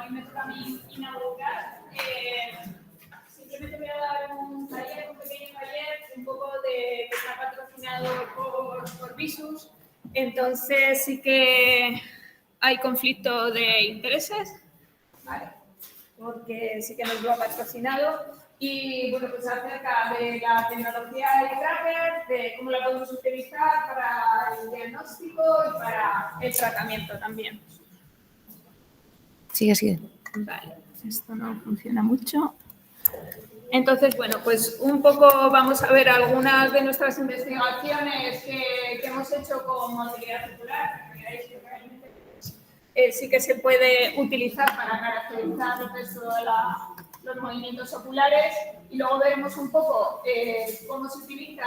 hoy me toca a mí inaugurar. Simplemente voy a dar un pequeño taller, un poco que está patrocinado por Visus. Entonces sí que hay conflicto de intereses, ¿vale? Porque sí que nos lo ha patrocinado. Y bueno, pues acerca de la tecnología del tracker, de cómo la podemos utilizar para el diagnóstico y para el tratamiento también. Sigue. Vale, esto no funciona mucho. Entonces, bueno, pues un poco vamos a ver algunas de nuestras investigaciones que hemos hecho con motilidad ocular. Veáis que realmente sí que se puede utilizar para caracterizar lo que son los movimientos oculares, y luego veremos un poco cómo se utiliza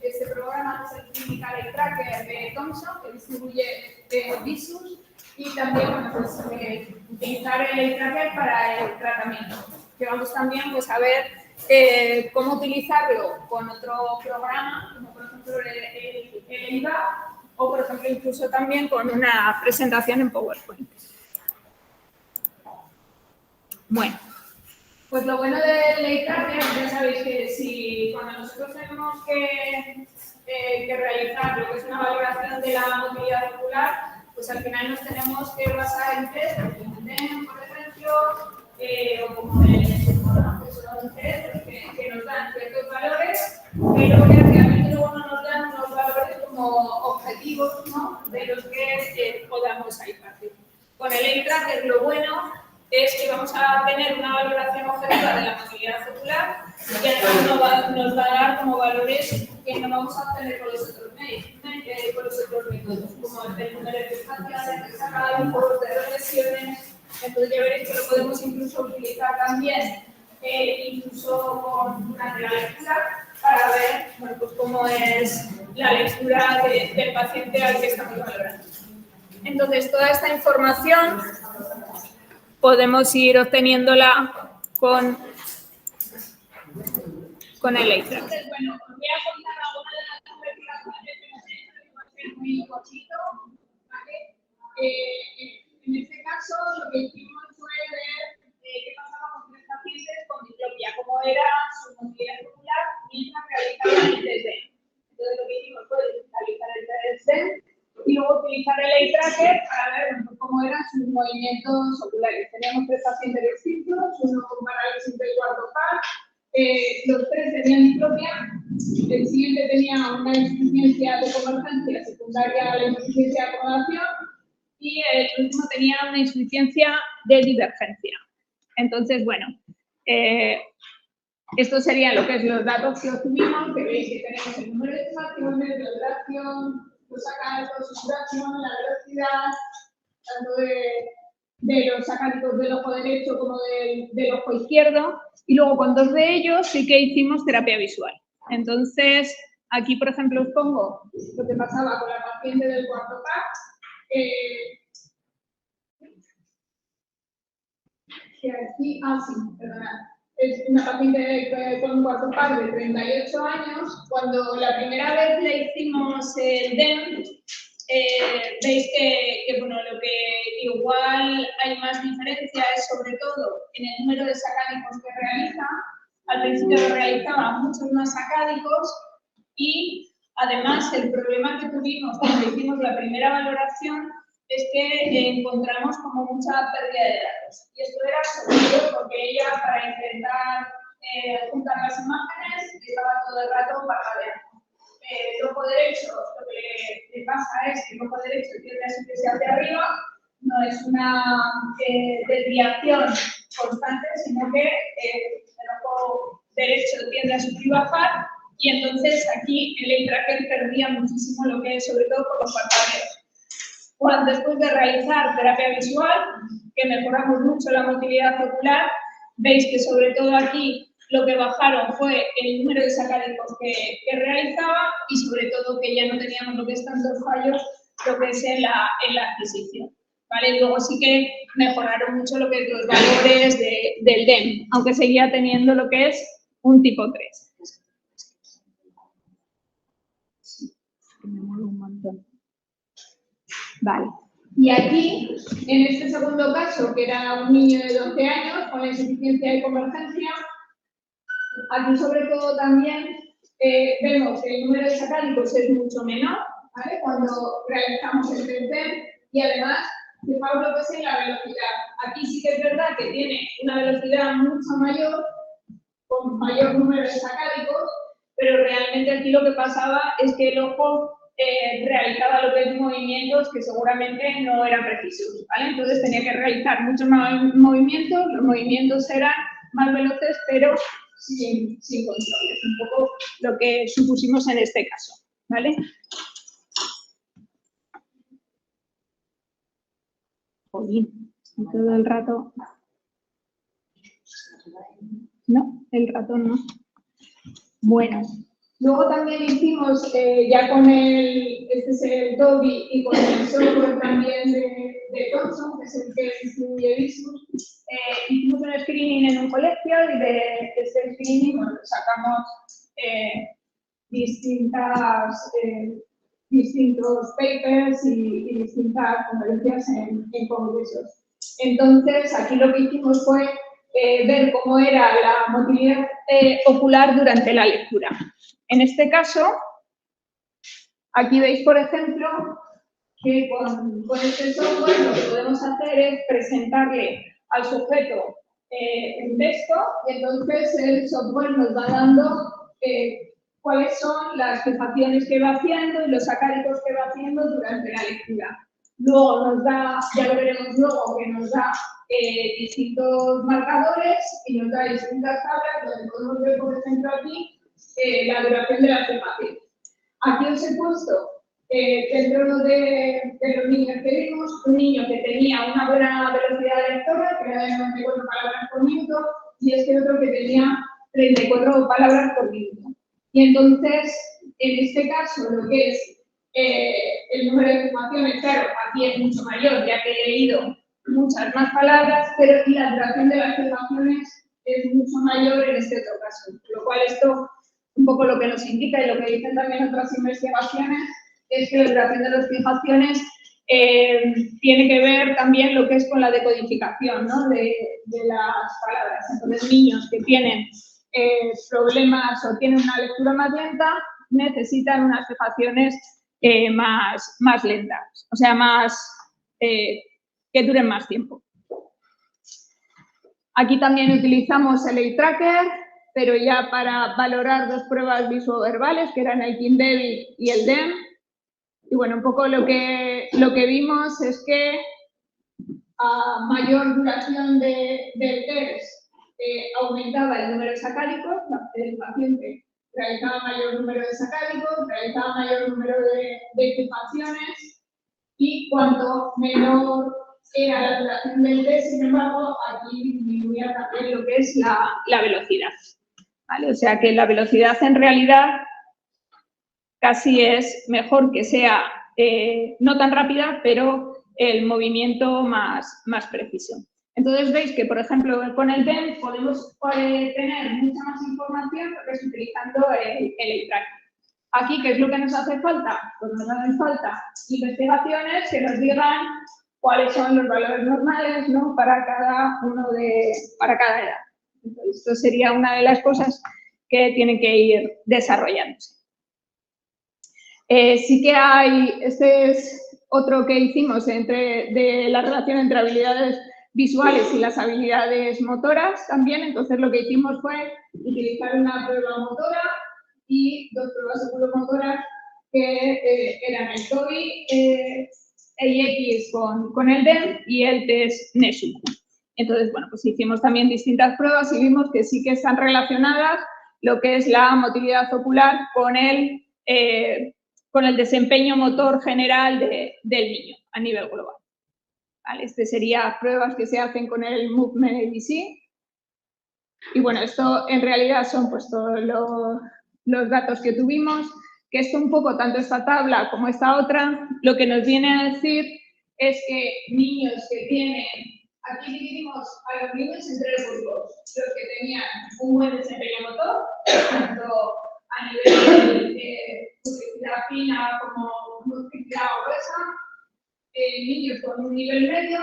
este programa, que es el Clinical Eye Tracker de Thomson, que distribuye Visus, y también bueno, pues, utilizar el Eye Tracker para el tratamiento, que vamos también pues, a ver cómo utilizarlo con otro programa, como por ejemplo el EIVA, o por ejemplo incluso también con una presentación en PowerPoint. Bueno, pues lo bueno del Eye Tracker, ya sabéis que si cuando nosotros tenemos que realizar lo que es una valoración de la motilidad ocular, pues al final nos tenemos que basar en test, por ejemplo, o como el que son test que nos dan ciertos valores, pero que realmente luego no nos dan unos valores como objetivos, ¿no?, de los que podamos ahí partir. Con el Eye Tracker lo bueno es que vamos a tener una valoración objetiva de la motilidad ocular y además nos va a dar como valores que no vamos a obtener con los otros métodos, como el número de espaciales, de sacadicos, de regresiones. Entonces ya veréis que lo podemos incluso utilizar también, incluso con una lectura, para ver bueno, pues cómo es la lectura del paciente al que estamos valorando. Entonces, toda esta información podemos ir obteniéndola con el Eye Tracker. Bueno, os voy a contar algunas de las investigaciones que hemos hecho, que va a ser muy cortito, ¿vale? En este caso, lo que hicimos fue ver qué pasaba con tres pacientes con diplopia, cómo era su motilidad ocular mientras realizaban el test DEM. Entonces, lo que hicimos fue realizar el test DEM y luego utilizar el Eye Tracker para ver cómo eran sus movimientos oculares. Teníamos tres pacientes distintos, uno con parálisis del cuarto par, los tres tenían diplopia, el siguiente tenía una insuficiencia de convergencia secundaria a la insuficiencia de acomodación y el último tenía una insuficiencia de divergencia. Entonces, bueno, esto sería lo que es los datos que obtuvimos, que veis que tenemos el número de estimaciones, la duración, los sacálicos, su duración, la velocidad, tanto de los sacálicos del ojo derecho como del ojo izquierdo, y luego con dos de ellos sí que hicimos terapia visual. Entonces, aquí, por ejemplo, os pongo lo que pasaba con la paciente del cuarto par. Sí, perdonad. Es una paciente con un cuarto par de 38 años. Cuando la primera vez le hicimos el DEM, veis que bueno, lo que igual hay más diferencia es sobre todo en el número de sacádicos que realiza. Al principio realizaba muchos más sacádicos y además el problema que tuvimos cuando hicimos la primera valoración es que encontramos como mucha pérdida de datos. Y esto era sobre todo porque ella, para intentar juntar las imágenes, estaba todo el rato parpadeando. El ojo derecho, lo que le pasa es que el ojo derecho tiende a subirse hacia arriba, no es una desviación constante, sino que el ojo derecho tiende a subir y bajar, y entonces aquí el Eye Tracker perdía muchísimo lo que es, sobre todo por los parpadeos. Cuando después de realizar terapia visual, que mejoramos mucho la motilidad ocular, veis que sobre todo aquí lo que bajaron fue el número de sacádicos que realizaba y sobre todo que ya no teníamos lo que es tantos fallos, lo que es en la adquisición. ¿Vale? Luego sí que mejoraron mucho lo que es los valores del DEM, aunque seguía teniendo lo que es un tipo 3. Me muevo un montón. Vale. Y aquí, en este segundo caso, que era un niño de 12 años con insuficiencia de convergencia, aquí sobre todo también vemos que el número de sacálicos es mucho menor, ¿vale? Cuando realizamos el TEM, y además, fijaos lo que es en la velocidad. Aquí sí que es verdad que tiene una velocidad mucho mayor, con mayor número de sacálicos, pero realmente aquí lo que pasaba es que el ojo realizaba lo que es movimientos que seguramente no eran precisos, ¿vale? Entonces tenía que realizar muchos más movimientos, los movimientos eran más veloces, pero sin control. Es un poco lo que supusimos en este caso, ¿vale? Jolín, todo el rato. No, el ratón no. Bueno, luego también hicimos, ya con este es el Dobby y con el software también de Thomson, que es el que distribuye Visus, hicimos un screening en un colegio y de este screening bueno, sacamos distintos papers y distintas conferencias en congresos. Entonces, aquí lo que hicimos fue ver cómo era la motilidad ocular durante la lectura. En este caso, aquí veis, por ejemplo, que con este software lo que podemos hacer es presentarle al sujeto un texto y entonces el software nos va dando cuáles son las fijaciones que va haciendo y los sacálicos que va haciendo durante la lectura. Luego nos da, ya lo veremos luego, que nos da distintos marcadores y nos da distintas tablas donde podemos ver, por ejemplo, aquí la duración de las fijaciones. Aquí os he puesto dentro de los niños que vimos, un niño que tenía una buena velocidad lectora, que era de 94 palabras por minuto, y este otro que tenía 34 palabras por minuto. Y entonces, en este caso, lo que es el número de fijaciones, claro, aquí es mucho mayor, ya que he leído muchas más palabras, pero y la duración de las fijaciones es mucho mayor en este otro caso. Lo cual esto, un poco lo que nos indica y lo que dicen también otras investigaciones, es que la duración de las fijaciones tiene que ver también lo que es con la decodificación, ¿no? de las palabras. Entonces, niños que tienen problemas o tienen una lectura más lenta necesitan unas fijaciones más lentas, o sea, que duren más tiempo. Aquí también utilizamos el eye tracker, pero ya para valorar dos pruebas visuoverbales, que eran el KIN-DEVI y el DEM. Y bueno, un poco lo que vimos es que a mayor duración del test aumentaba el número de sacálicos, el paciente realizaba mayor número de sacálicos, realizaba mayor número de fijaciones y cuanto menor era la duración del test, sin embargo, aquí disminuía también lo que es la velocidad. ¿Vale? O sea que la velocidad en realidad casi es mejor que sea no tan rápida, pero el movimiento más preciso. Entonces veis que, por ejemplo, con el DEM podemos tener mucha más información porque es utilizando el eye tracking. Aquí, ¿qué es lo que nos hace falta? Pues nos hacen falta investigaciones que nos digan cuáles son los valores normales, ¿no? para cada edad. Entonces, esto sería una de las cosas que tienen que ir desarrollándose. Sí que hay, este es otro que hicimos de la relación entre habilidades visuales y las habilidades motoras también. Entonces, lo que hicimos fue utilizar una prueba motora y dos pruebas psicomotoras que eran el TOEIC, EIX con el DEM y el test NESU. Entonces, bueno, pues hicimos también distintas pruebas y vimos que sí que están relacionadas lo que es la motilidad ocular con el desempeño motor general del niño a nivel global. ¿Vale? Este sería pruebas que se hacen con el Movement ABC. Y bueno, esto en realidad son pues todos los datos que tuvimos, que esto un poco, tanto esta tabla como esta otra, lo que nos viene a decir es que niños que tienen, aquí dividimos a los niños en tres grupos, los que tenían un buen desempeño motor, tanto a nivel de motricidad fina como motricidad gruesa, niños con un nivel medio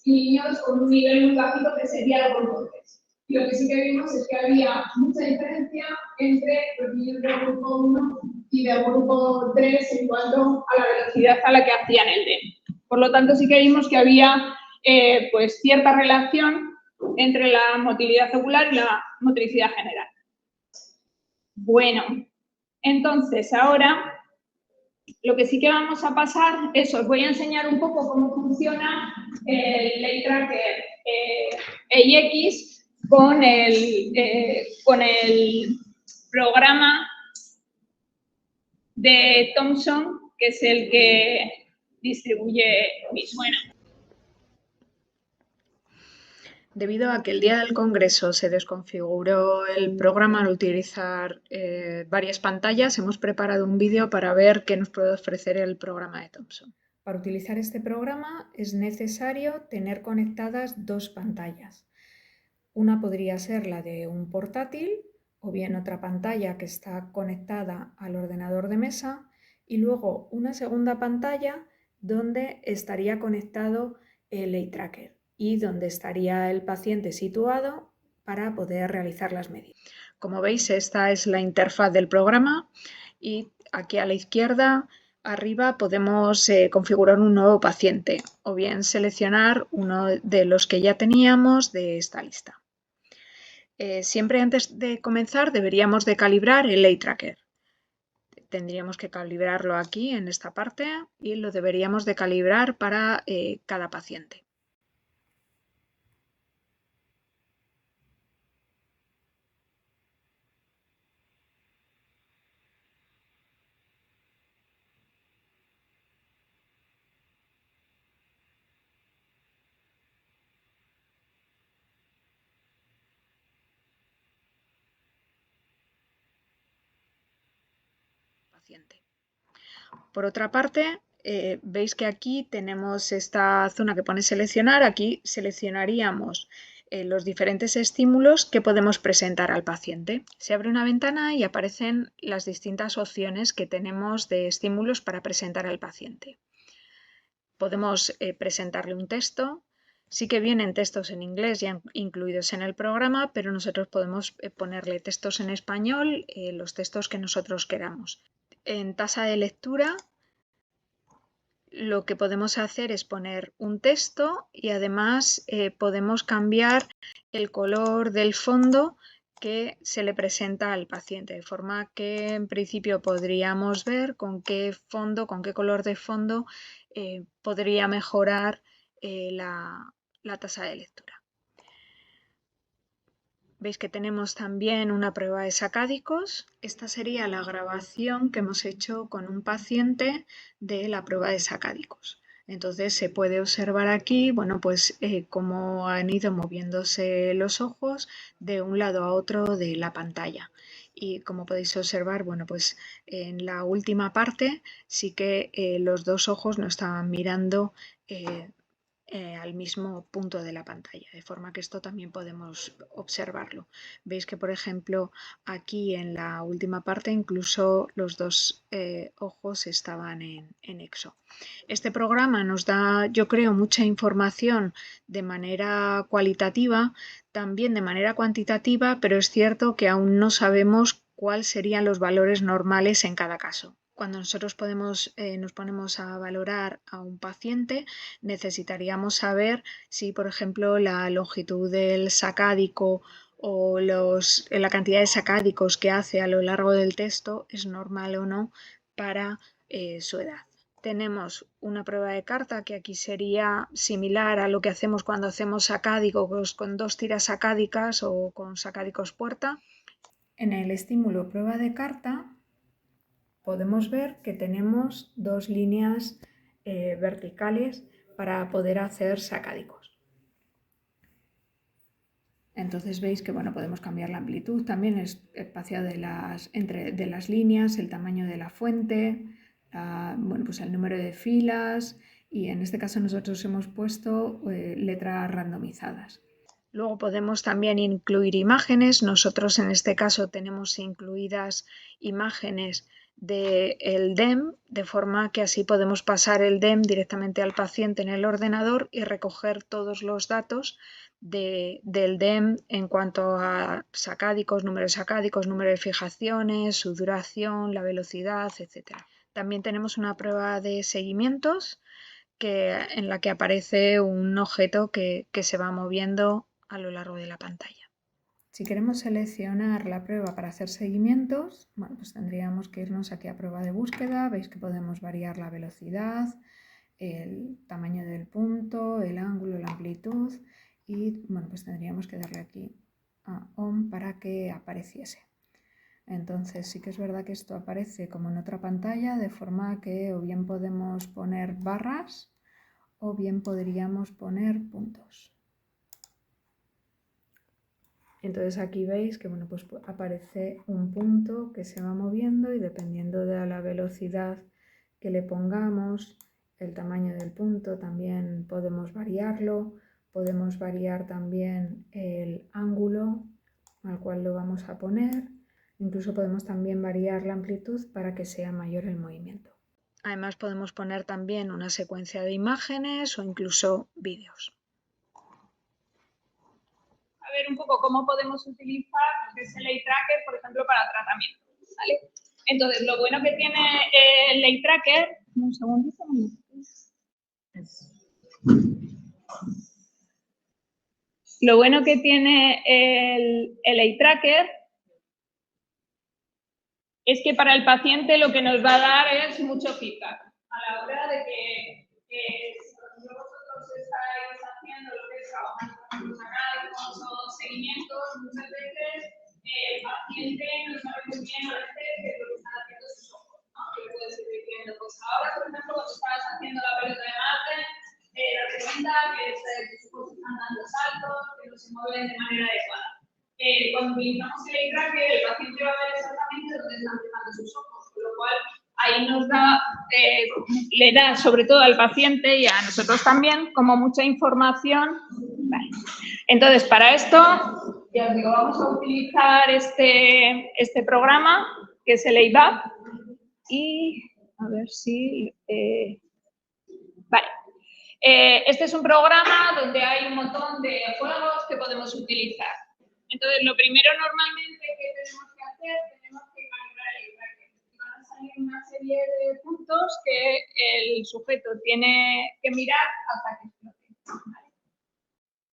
y niños con un nivel muy bajito, que sería el grupo 3. Y lo que sí que vimos es que había mucha diferencia entre los niños del grupo 1 y del grupo 3 en cuanto a la velocidad a la que hacían el DEM. Por lo tanto, sí que vimos que había pues cierta relación entre la motilidad ocular y la motricidad general. Bueno, entonces ahora lo que sí que vamos a pasar es, os voy a enseñar un poco cómo funciona el Eye Tracker EIX con el programa de Thomson, que es el que distribuye Visuena. Debido a que el día del Congreso se desconfiguró el programa al utilizar varias pantallas, hemos preparado un vídeo para ver qué nos puede ofrecer el programa de Thomson. Para utilizar este programa es necesario tener conectadas dos pantallas. Una podría ser la de un portátil o bien otra pantalla que está conectada al ordenador de mesa y luego una segunda pantalla donde estaría conectado el Eye Tracker y donde estaría el paciente situado para poder realizar las medidas. Como veis, esta es la interfaz del programa y aquí a la izquierda arriba podemos configurar un nuevo paciente o bien seleccionar uno de los que ya teníamos de esta lista. Siempre antes de comenzar deberíamos de calibrar el Eye Tracker. Tendríamos que calibrarlo aquí en esta parte y lo deberíamos de calibrar para cada paciente. Por otra parte, veis que aquí tenemos esta zona que pone seleccionar. Aquí seleccionaríamos los diferentes estímulos que podemos presentar al paciente. Se abre una ventana y aparecen las distintas opciones que tenemos de estímulos para presentar al paciente. Podemos presentarle un texto. Sí que vienen textos en inglés ya incluidos en el programa, pero nosotros podemos ponerle textos en español, los textos que nosotros queramos. En tasa de lectura lo que podemos hacer es poner un texto y además podemos cambiar el color del fondo que se le presenta al paciente, de forma que en principio podríamos ver con qué fondo, con qué color de fondo podría mejorar la tasa de lectura. Veis que tenemos también una prueba de sacádicos. Esta sería la grabación que hemos hecho con un paciente de la prueba de sacádicos. Entonces se puede observar aquí, bueno, pues cómo han ido moviéndose los ojos de un lado a otro de la pantalla. Y como podéis observar, bueno, pues en la última parte sí que los dos ojos no estaban mirando al mismo punto de la pantalla, de forma que esto también podemos observarlo. Veis que, por ejemplo, aquí en la última parte incluso los dos ojos estaban en nexo. Este programa nos da, yo creo, mucha información de manera cualitativa, también de manera cuantitativa, pero es cierto que aún no sabemos cuáles serían los valores normales en cada caso. Cuando nosotros nos ponemos a valorar a un paciente, necesitaríamos saber si, por ejemplo, la longitud del sacádico o la cantidad de sacádicos que hace a lo largo del texto es normal o no para su edad. Tenemos una prueba de carta que aquí sería similar a lo que hacemos cuando hacemos sacádicos con dos tiras sacádicas o con sacádicos puerta. En el estímulo prueba de carta podemos ver que tenemos dos líneas verticales para poder hacer sacádicos. Entonces veis que bueno, podemos cambiar la amplitud, también es espacio de las líneas, el tamaño de la fuente, bueno, pues el número de filas y en este caso nosotros hemos puesto letras randomizadas. Luego podemos también incluir imágenes. Nosotros en este caso tenemos incluidas imágenes del DEM, de forma que así podemos pasar el DEM directamente al paciente en el ordenador y recoger todos los datos del DEM en cuanto a sacádicos, número de fijaciones, su duración, la velocidad, etc. También tenemos una prueba de seguimientos en la que aparece un objeto que se va moviendo a lo largo de la pantalla. Si queremos seleccionar la prueba para hacer seguimientos, bueno, pues tendríamos que irnos aquí a prueba de búsqueda. Veis que podemos variar la velocidad, el tamaño del punto, el ángulo, la amplitud y bueno, pues tendríamos que darle aquí a ON para que apareciese. Entonces sí que es verdad que esto aparece como en otra pantalla, de forma que o bien podemos poner barras o bien podríamos poner puntos. Entonces aquí veis que bueno, pues aparece un punto que se va moviendo y dependiendo de la velocidad que le pongamos, el tamaño del punto también podemos variarlo, podemos variar también el ángulo al cual lo vamos a poner, incluso podemos también variar la amplitud para que sea mayor el movimiento. Además podemos poner también una secuencia de imágenes o incluso vídeos. A ver un poco cómo podemos utilizar lo que es el Eye Tracker, por ejemplo, para tratamiento, ¿vale? Entonces, lo bueno que tiene el Eye Tracker... Un segundito. Lo bueno que tiene el Eye Tracker es que para el paciente lo que nos va a dar es mucho feedback. A la hora de que si por ejemplo vosotros estáis haciendo lo que es trabajar con los análisis o seguimientos, muchas veces el paciente no sabe muy bien a veces qué es lo que están haciendo sus ojos, ¿no? Que puedes ir diciendo, pues ahora, por ejemplo, cuando estabas haciendo la pelota de Marte, date cuenta que tus ojos están dando saltos, que no se mueven de manera adecuada. Cuando utilizamos el Eye Tracker, el paciente va a ver exactamente dónde están fijando sus ojos, con lo cual ahí nos da, le da sobre todo al paciente y a nosotros también como mucha información. Vale. Entonces, para esto, ya os digo, vamos a utilizar este programa que es el EIVAP y a ver si... vale. Este es un programa donde hay un montón de juegos que podemos utilizar. Entonces, lo primero normalmente que tenemos que hacer, tenemos que calibrar el Eye Tracker. Van a salir una serie de puntos que el sujeto tiene que mirar hasta que explote. ¿Vale?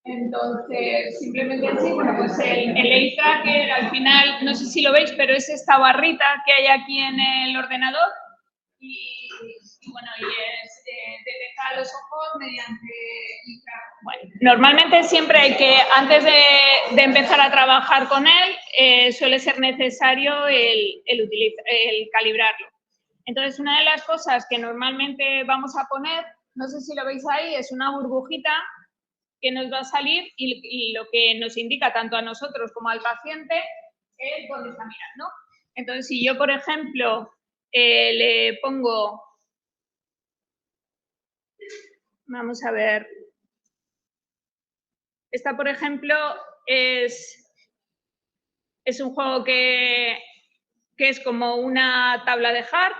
Entonces, simplemente así, bueno, pues el Eye Tracker al final, no sé si lo veis, pero es esta barrita que hay aquí en el ordenador y bueno, y es detectar los ojos mediante infrarrojo. Bueno, normalmente siempre hay que, antes de empezar a trabajar con él, suele ser necesario el calibrarlo. Entonces, una de las cosas que normalmente vamos a poner, no sé si lo veis ahí, es una burbujita que nos va a salir y lo que nos indica tanto a nosotros como al paciente es dónde está mirando. Entonces, si yo, por ejemplo, le pongo, vamos a ver, esta, por ejemplo, es un juego que es como una tabla de Hart.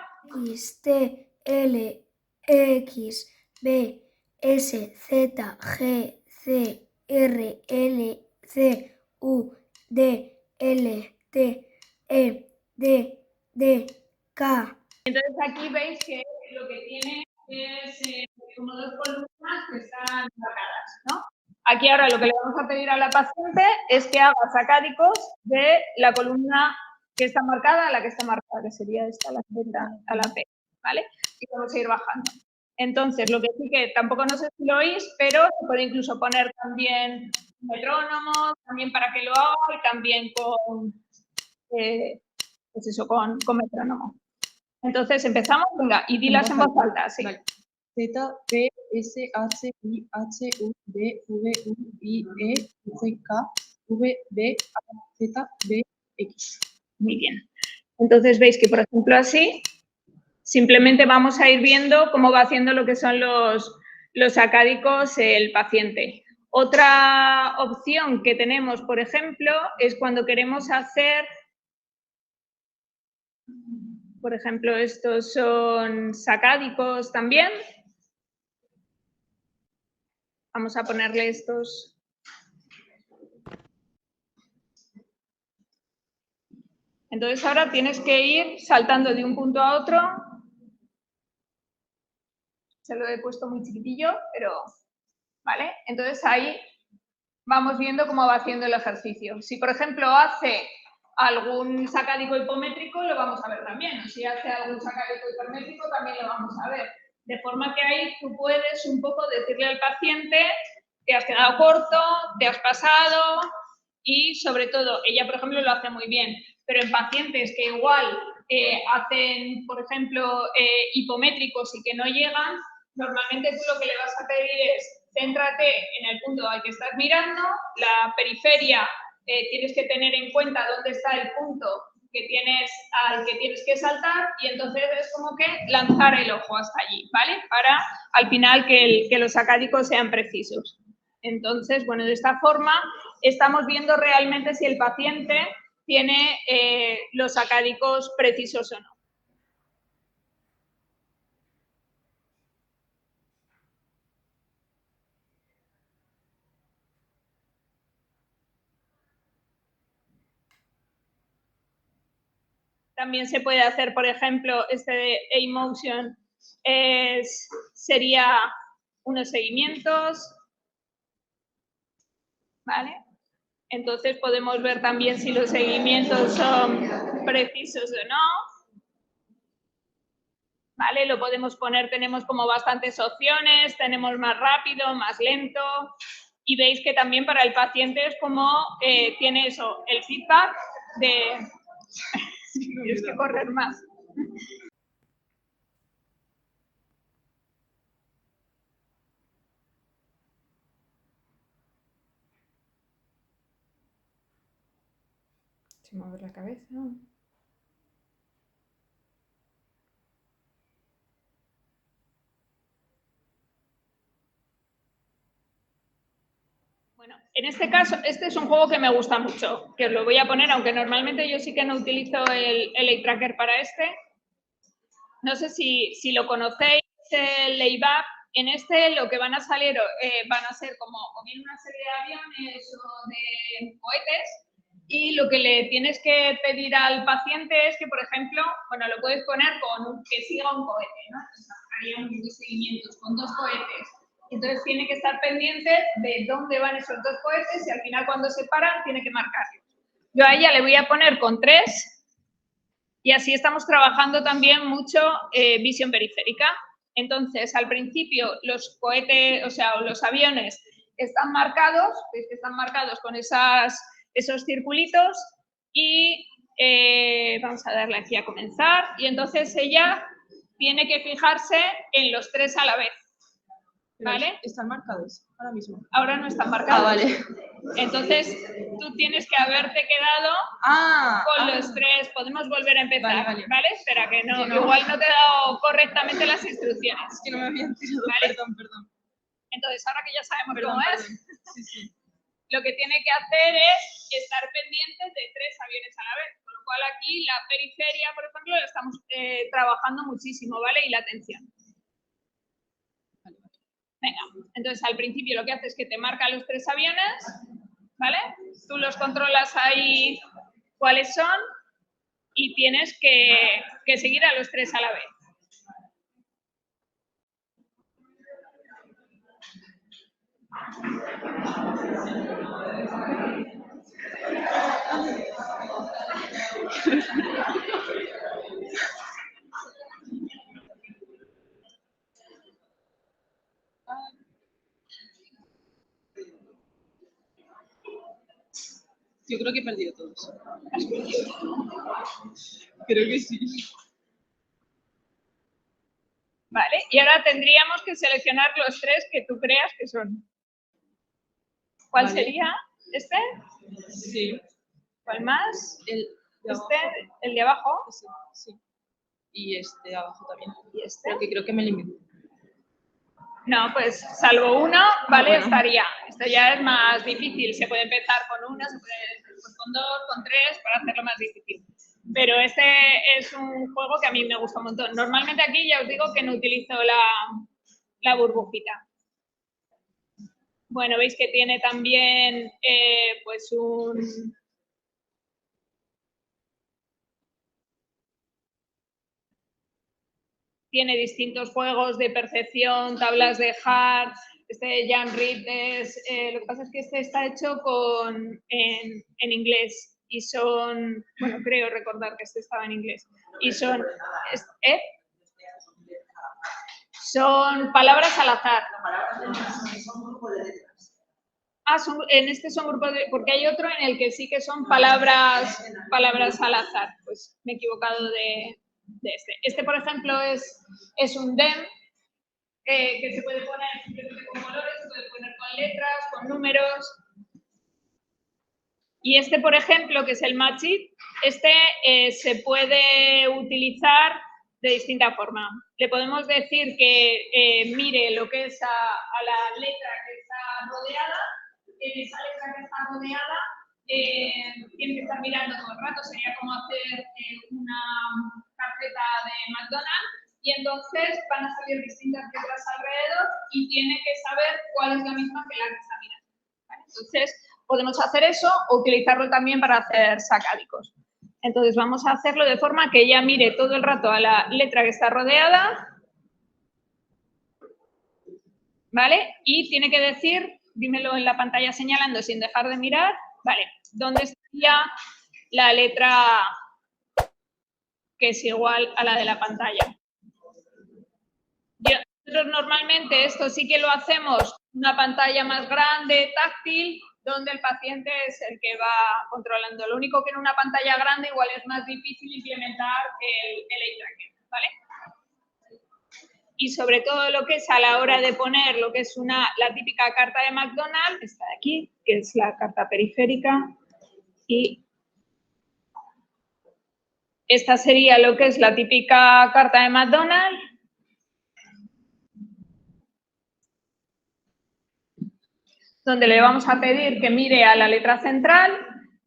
X, T, L, X, B, S, Z, G, C, R, L, C, U, D, L, T, E, D, K. Entonces aquí veis que lo que tiene es como dos columnas que están marcadas, ¿no? Aquí ahora lo que le vamos a pedir a la paciente es que haga sacádicos de la columna que está marcada a la que está marcada, que sería esta, la Z a la P, ¿vale? Y vamos a ir bajando. Entonces, lo que sí que tampoco no sé si lo oís, pero se puede incluso poner también metrónomo, también para que lo haga y también con, pues eso, con metrónomo. Entonces empezamos, venga, y dilas en voz alta, sí. Vale. Z, P, S, H, I, H, U, D, V, U, I, E, C, K, V, D, A, Z, B, X. Muy bien. Entonces veis que, por ejemplo, así, simplemente vamos a ir viendo cómo va haciendo lo que son los sacádicos el paciente. Otra opción que tenemos, por ejemplo, es cuando queremos hacer Por ejemplo, estos son sacádicos también. Vamos a ponerle estos. Entonces ahora tienes que ir saltando de un punto a otro. Se lo he puesto muy chiquitillo, pero ¿vale? Entonces ahí vamos viendo cómo va haciendo el ejercicio. Si, por ejemplo, hace algún sacádico hipométrico, lo vamos a ver también. Si hace algún sacádico hipermétrico, también lo vamos a ver. De forma que ahí tú puedes un poco decirle al paciente, te has quedado corto, te has pasado y, sobre todo, ella, por ejemplo, lo hace muy bien. Pero en pacientes que igual hacen, por ejemplo, hipométricos y que no llegan, normalmente tú lo que le vas a pedir es céntrate en el punto al que estás mirando, la periferia tienes que tener en cuenta dónde está el punto que tienes, al que tienes que saltar y entonces es como que lanzar el ojo hasta allí, ¿vale? Para al final que los sacádicos sean precisos. Entonces, bueno, de esta forma estamos viendo realmente si el paciente tiene los sacádicos precisos o no. También se puede hacer, por ejemplo, este de A-Motion sería unos seguimientos, ¿vale? Entonces podemos ver también si los seguimientos son precisos o no, ¿vale? Lo podemos poner, tenemos como bastantes opciones, tenemos más rápido, más lento, y veis que también para el paciente es como tiene eso, el feedback de... Tienes que correr más. Se mueve la cabeza. Bueno, en este caso, este es un juego que me gusta mucho, que os lo voy a poner, aunque normalmente yo sí que no utilizo el eye tracker para este. No sé si lo conocéis, el Leibab. En este lo que van a salir van a ser como o bien una serie de aviones o de cohetes, y lo que le tienes que pedir al paciente es que, por ejemplo, bueno, lo puedes poner con que siga un cohete, ¿no? Entonces, haríamos de seguimientos con 2 cohetes. Entonces tiene que estar pendiente de dónde van esos 2 cohetes y al final cuando se paran tiene que marcarlos. Yo a ella le voy a poner con 3 y así estamos trabajando también mucho visión periférica. Entonces, al principio los cohetes, o sea, los aviones están marcados, ¿veis que están marcados con esos circulitos? Y vamos a darle aquí a comenzar. Y entonces ella tiene que fijarse en los 3 a la vez. ¿Vale? ¿Están marcados ahora mismo? Ahora no están marcados. Ah, vale. Entonces, tú tienes que haberte quedado con los 3. Podemos volver a empezar, ¿vale? Espera, que no, igual no te he dado correctamente las instrucciones. Es que no me había enterado, ¿Vale? Perdón. Entonces, ahora que ya sabemos cómo es, Sí. lo que tiene que hacer es estar pendiente de 3 aviones a la vez. Con lo cual aquí la periferia, por ejemplo, la estamos trabajando muchísimo, ¿vale? Y la atención. Venga, entonces al principio lo que hace es que te marca los 3 aviones, ¿vale? Tú los controlas ahí cuáles son y tienes que seguir a los 3 a la vez. Yo creo que he perdido todos. Creo que sí. Vale, y ahora tendríamos que seleccionar los 3 que tú creas que son. ¿Cuál sería? ¿Este? Sí. ¿Cuál más? El de abajo. ¿El de abajo? Sí. Y este de abajo también. ¿Y este? Porque creo que me limito. No, pues salvo uno, ¿vale? Bueno. Estaría. Esto ya es más difícil. Se puede empezar con 1, se puede después con 2, con 3, para hacerlo más difícil. Pero este es un juego que a mí me gusta un montón. Normalmente aquí ya os digo que no utilizo la burbujita. Bueno, veis que tiene también pues tiene distintos juegos de percepción, tablas de Hart. Este de Jan Reed lo que pasa es que este está hecho en inglés y son, bueno, creo recordar que este estaba en inglés y son palabras al azar. En este son grupos de, porque hay otro en el que sí que son palabras al azar. Pues me he equivocado de este. Este, por ejemplo, es un DEM que se puede poner simplemente con colores, se puede poner con letras, con números. Y este, por ejemplo, que es el Match It, este se puede utilizar de distinta forma. Le podemos decir que mire lo que es a la letra que está rodeada. Esa letra que está rodeada tiene que estar mirando todo el rato. Sería como hacer una carpeta de McDonald's y entonces van a salir distintas letras alrededor y tiene que saber cuál es la misma que la que está mirando. ¿Vale? Entonces, podemos hacer eso o utilizarlo también para hacer sacádicos. Entonces, vamos a hacerlo de forma que ella mire todo el rato a la letra que está rodeada, ¿vale? Y tiene que decir, dímelo en la pantalla señalando sin dejar de mirar, ¿vale? ¿Dónde estaría la letra que es igual a la de la pantalla? Nosotros normalmente esto sí que lo hacemos una pantalla más grande, táctil, donde el paciente es el que va controlando. Lo único que en una pantalla grande igual es más difícil implementar el eye tracker, ¿vale? Y sobre todo lo que es a la hora de poner lo que es la típica carta de McDonald's, está de aquí, que es la carta periférica, y esta sería lo que es la típica carta de McDonald's. Donde le vamos a pedir que mire a la letra central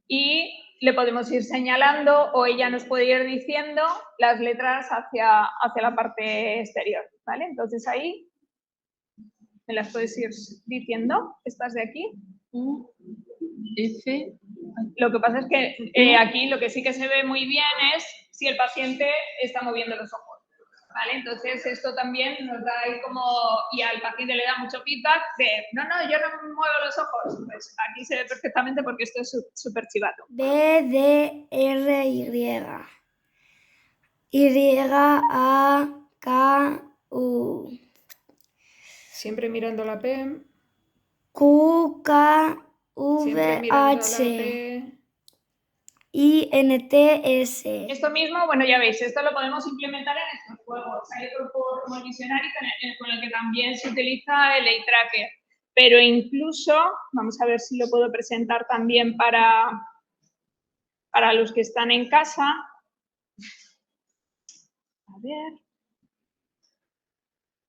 y le podemos ir señalando o ella nos puede ir diciendo las letras hacia la parte exterior, ¿vale? Entonces ahí me las puedes ir diciendo, estas de aquí. U, F. Lo que pasa es que aquí lo que sí que se ve muy bien es si el paciente está moviendo los ojos. ¿Vale? Entonces, esto también nos da ahí como, y al paciente le da mucho feedback de, no, yo no muevo los ojos. Pues aquí se ve perfectamente porque esto es súper chivato. B, D, R, Y, A, K, U. Siempre mirando la P. Q, K, Siempre V, mirando H. la P. I, N, T, S. Esto mismo, bueno, ya veis, esto lo podemos implementar en estos juegos. Hay otro juego como el Visionary con el que también se utiliza el eye tracker. Pero incluso, vamos a ver si lo puedo presentar también para los que están en casa. A ver.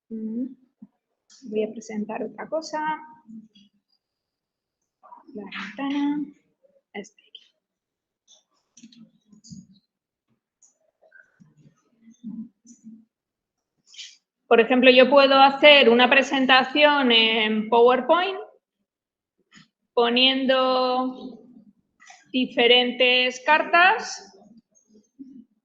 Voy a presentar otra cosa. La ventana. Esta aquí. Por ejemplo, yo puedo hacer una presentación en PowerPoint poniendo diferentes cartas.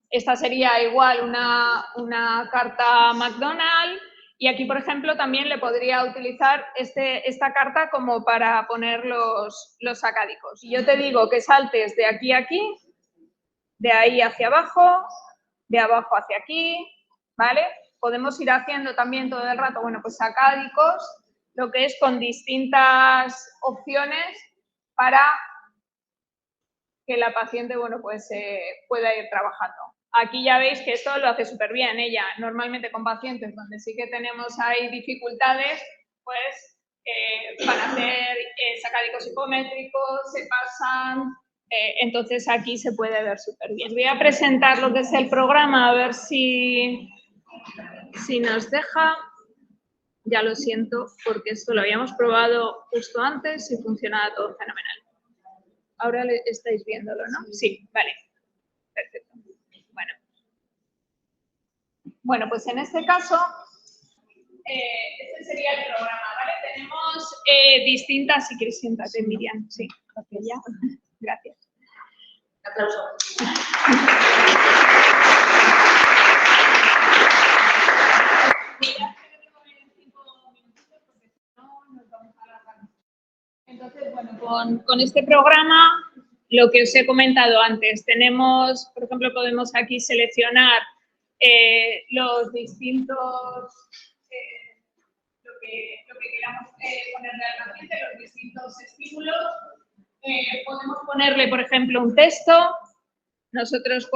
Esta sería igual una carta McDonald's. Y aquí, por ejemplo, también le podría utilizar esta carta como para poner los sacádicos. Y yo te digo que saltes de aquí a aquí, de ahí hacia abajo, de abajo hacia aquí, ¿vale? Podemos ir haciendo también todo el rato, bueno, pues sacádicos, lo que es con distintas opciones para que la paciente, bueno, pues pueda ir trabajando. Aquí ya veis que esto lo hace súper bien ella. Normalmente con pacientes donde sí que tenemos ahí dificultades, pues van a hacer sacádicos psicométricos, se pasan, entonces aquí se puede ver súper bien. Voy a presentar lo que es el programa, a ver si nos deja. Ya lo siento, porque esto lo habíamos probado justo antes y funcionaba todo fenomenal. Ahora estáis viéndolo, ¿no? Sí, vale. Perfecto. Bueno, pues en este caso, este sería el programa, ¿vale? Tenemos distintas, si quieres siéntate, Miriam, sí, gracias. Gracias. Aplauso. Entonces, bueno, con este programa, lo que os he comentado antes, tenemos, por ejemplo, podemos aquí seleccionar los distintos, lo que queramos ponerle al paciente, los distintos estímulos. Podemos ponerle, por ejemplo, un texto. Nosotros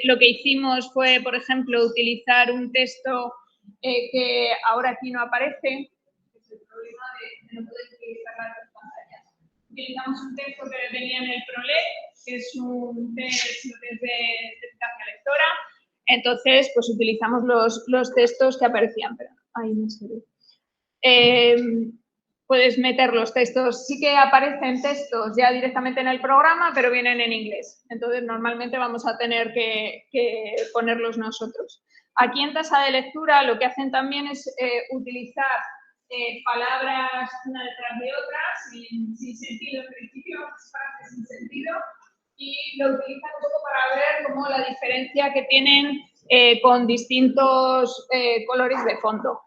lo que hicimos fue, por ejemplo, utilizar un texto que ahora aquí no aparece, que es el problema de no poder utilizar las dos pantallas. Utilizamos un texto que venía en el ProLeg, que es un test de eficacia lectora. Entonces, pues utilizamos los textos que aparecían, pero ahí no se ve. Puedes meter los textos, sí que aparecen textos ya directamente en el programa, pero vienen en inglés. Entonces, normalmente vamos a tener que ponerlos nosotros. Aquí en tasa de lectura lo que hacen también es utilizar palabras una detrás de otras, sin sentido en principio, frases sin sentido, y lo utilizan un poco para ver cómo la diferencia que tienen con distintos colores de fondo.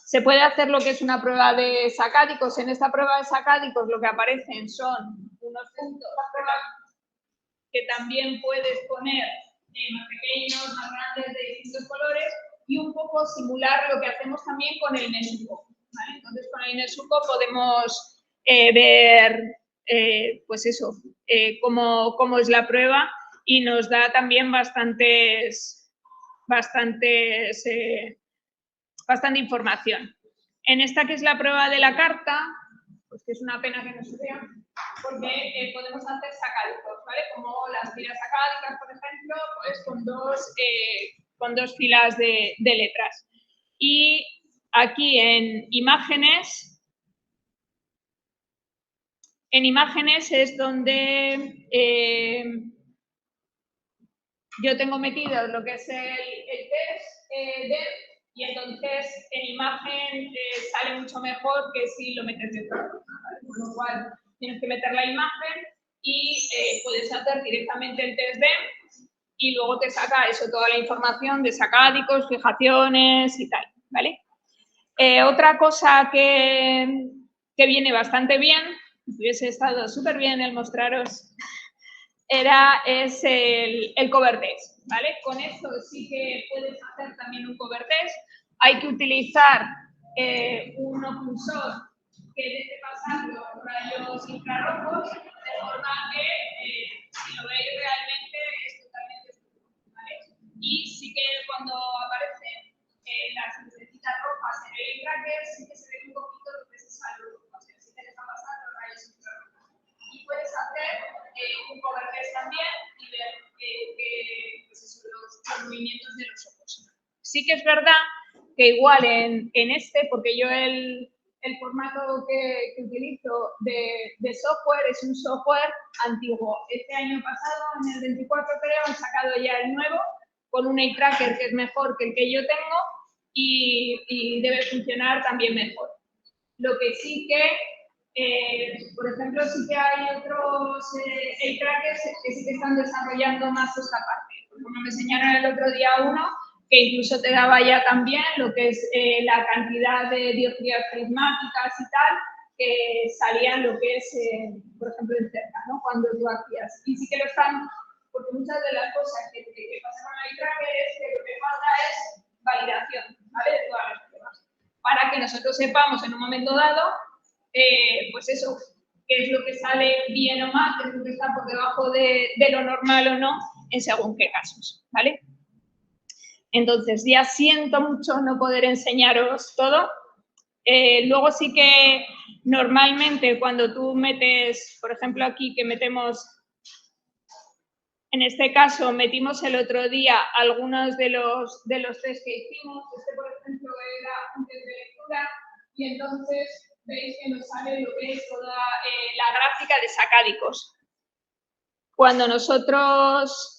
Se puede hacer lo que es una prueba de sacádicos. En esta prueba de sacádicos lo que aparecen son unos puntos que también puedes poner más pequeños, más grandes, de distintos colores, y un poco simular lo que hacemos también con el Nesuco, ¿vale? Entonces, con el Nesuco podemos ver, pues eso, cómo es la prueba, y nos da también bastante información. En esta, que es la prueba de la carta, pues que es una pena que no se vea, porque podemos hacer sacádicos, ¿vale? Como las tiras sacádicas, por ejemplo, pues con dos filas de letras. Y aquí en imágenes es donde yo tengo metido lo que es el test y entonces en imagen sale mucho mejor que si lo metes dentro. Con lo cual tienes que meter la imagen y puedes hacer directamente el test DEM y luego te saca eso, toda la información de sacádicos, fijaciones y tal, ¿vale? Otra cosa que viene bastante bien, hubiese estado súper bien el mostraros, es el cover test, ¿vale? Con esto sí que puedes hacer también un cover test. Hay que utilizar un oclusor que deje pasar los rayos infrarrojos, de forma que si lo veis realmente es totalmente oscuro, ¿vale? Y sí que cuando aparecen las lucecitas rojas en el tracker, sí que se ve un poquito lo que es esa luz, o sea, sí que deja pasar los rayos infrarrojos. Y puedes hacer un cover test también y ver pues eso, los movimientos de los ojos. Sí que es verdad que igual en este, porque yo el formato que utilizo de software es un software antiguo. Este año pasado, en el 24 creo, han sacado ya el nuevo, con un eye tracker que es mejor que el que yo tengo y debe funcionar también mejor. Lo que sí que, por ejemplo, sí que hay otros eye trackers que sí que están desarrollando más esta parte. Como me enseñaron el otro día uno, que incluso te daba ya también lo que es la cantidad de dioptrías prismáticas y tal, que salían lo que es, por ejemplo, en cerca, ¿no? Cuando tú hacías. Y sí que lo están, porque muchas de las cosas que pasan con el tracker es que lo que falta es validación, ¿vale? De todas las pruebas. Para que nosotros sepamos en un momento dado, pues eso, qué es lo que sale bien o mal, qué es lo que está por debajo de lo normal o no, en según qué casos, ¿vale? Entonces, ya siento mucho no poder enseñaros todo. Luego sí que normalmente cuando tú metes, por ejemplo aquí que metemos, en este caso metimos el otro día algunos de los test que hicimos. Este, por ejemplo, era un test de lectura y entonces veis que nos sale lo que es toda la gráfica de sacádicos. Cuando nosotros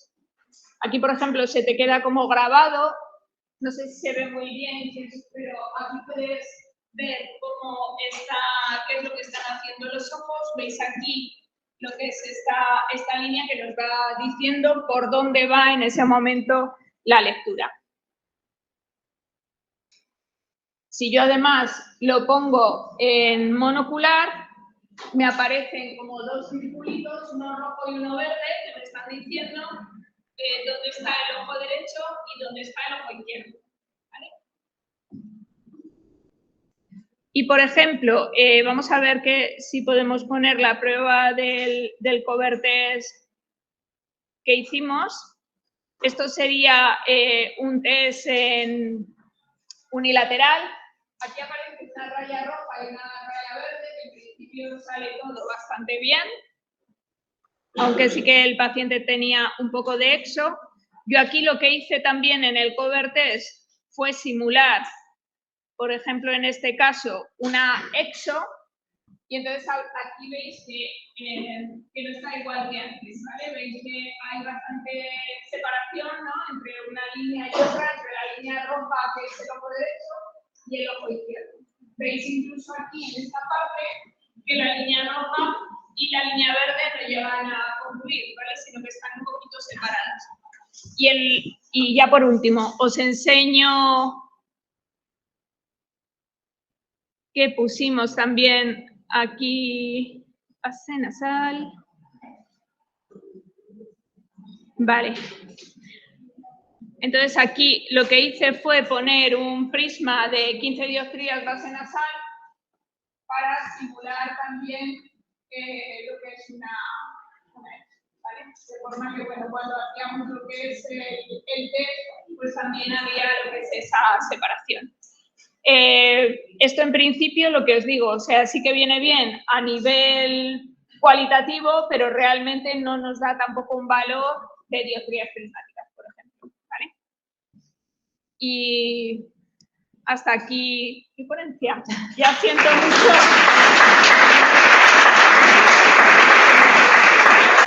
Aquí, por ejemplo, se te queda como grabado. No sé si se ve muy bien, pero aquí puedes ver cómo está, qué es lo que están haciendo los ojos. Veis aquí lo que es esta línea que nos va diciendo por dónde va en ese momento la lectura. Si yo además lo pongo en monocular, me aparecen como dos circulitos, uno rojo y uno verde, que me están diciendo dónde está el ojo derecho y dónde está el ojo izquierdo. ¿Vale? Y por ejemplo, vamos a ver si podemos poner la prueba del cover test que hicimos. Esto sería un test unilateral. Aquí aparece una raya roja y una raya verde, que en principio sale todo bastante bien, aunque sí que el paciente tenía un poco de exo. Yo aquí lo que hice también en el cover test fue simular, por ejemplo, en este caso, una exo, y entonces aquí veis que no está igual que antes, ¿vale? Veis que hay bastante separación, ¿no?, entre una línea y otra, entre la línea roja, que es el ojo derecho, y el ojo izquierdo. Veis incluso aquí en esta parte que la línea roja y la línea verde no llegan a concluir, ¿vale?, sino que están un poquito separadas. Y ya por último, os enseño que pusimos también aquí pase nasal. Vale. Entonces aquí lo que hice fue poner un prisma de 15 dioptrías base nasal para simular también lo que es una ¿vale? De forma que, bueno, cuando hacíamos lo que es el test, pues también había lo que es esa separación. Esto en principio, lo que os digo, o sea, sí que viene bien a nivel cualitativo, pero realmente no nos da tampoco un valor de dioptrías prismáticas, por ejemplo, ¿vale? Y hasta aquí mi ponencia. Ya siento mucho.